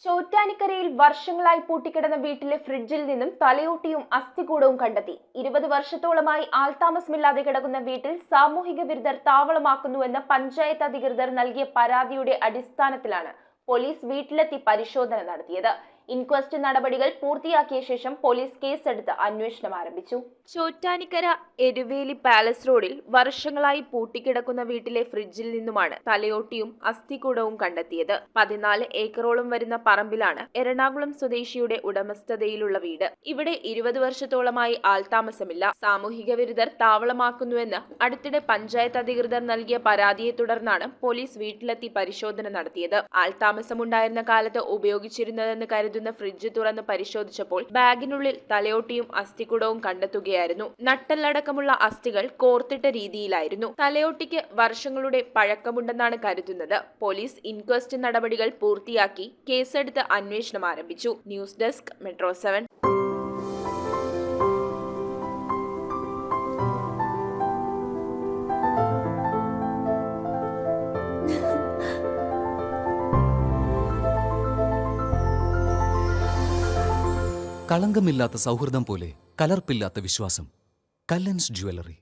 ചോറ്റാനിക്കരയിൽ വർഷങ്ങളായി പൂട്ടിക്കിടന്ന വീട്ടിലെ ഫ്രിഡ്ജിൽ നിന്നും തലയോട്ടിയും അസ്ഥികൂടവും കണ്ടെത്തി. 20 വർഷത്തോളമായി ആൾതാമസമില്ലാതെ കിടക്കുന്ന വീട്ടിൽ സാമൂഹിക വിരുദ്ധർ താവളമാക്കുന്നുവെന്ന് പഞ്ചായത്ത് അധികൃതർ നൽകിയ പരാതിയുടെ അടിസ്ഥാനത്തിലാണ് പോലീസ് വീട്ടിലെത്തി പരിശോധന നടത്തിയത്. ഇൻക്വസ്റ്റ് നടപടികൾ പൂർത്തിയാക്കിയ ശേഷം പോലീസ് കേസെടുത്ത് അന്വേഷണം ആരംഭിച്ചു. ചോറ്റാനിക്കര എരുവേലി പാലസ് റോഡിൽ വർഷങ്ങളായി പൂട്ടിക്കിടക്കുന്ന വീട്ടിലെ ഫ്രിഡ്ജിൽ നിന്നുമാണ് തലയോട്ടിയും അസ്ഥികൂടവും കണ്ടെത്തിയത്. 14 ഏക്കറോളം വരുന്ന പറമ്പിലാണ് എറണാകുളം സ്വദേശിയുടെ ഉടമസ്ഥതയിലുള്ള വീട്. ഇവിടെ 20 വർഷത്തോളമായി ആൾതാമസമില്ല. സാമൂഹിക വിരുദ്ധർ താവളമാക്കുന്നുവെന്ന് അടുത്തിടെ പഞ്ചായത്ത് അധികൃതർ നൽകിയ പരാതിയെ തുടർന്നാണ് പോലീസ് വീട്ടിലെത്തി പരിശോധന നടത്തിയത്. ആൾതാമസമുണ്ടായിരുന്ന കാലത്ത് ഉപയോഗിച്ചിരുന്നതെന്ന് കരുതുന്ന ഫ്രിഡ്ജ് തുറന്ന് പരിശോധിച്ചപ്പോൾ ബാഗിനുള്ളിൽ തലയോട്ടിയും അസ്ഥികൂടവും കണ്ടെത്തുകയായിരുന്നു. നട്ടെല്ലടക്കമുള്ള അസ്ഥികൾ കോർത്തിട്ട രീതിയിലായിരുന്നു. തലയോട്ടിക്ക് വർഷങ്ങളുടെ പഴക്കമുണ്ടെന്നാണ് കരുതുന്നത്. പോലീസ് ഇൻക്വസ്റ്റ് നടപടികൾ പൂർത്തിയാക്കി കേസെടുത്ത് അന്വേഷണം ആരംഭിച്ചു. News desk metro 7. കളങ്കമില്ലാത്ത സൗഹൃദം പോലെ കലർപ്പില്ലാത്ത വിശ്വാസം. കല്ലൻസ് ജ്വല്ലറി.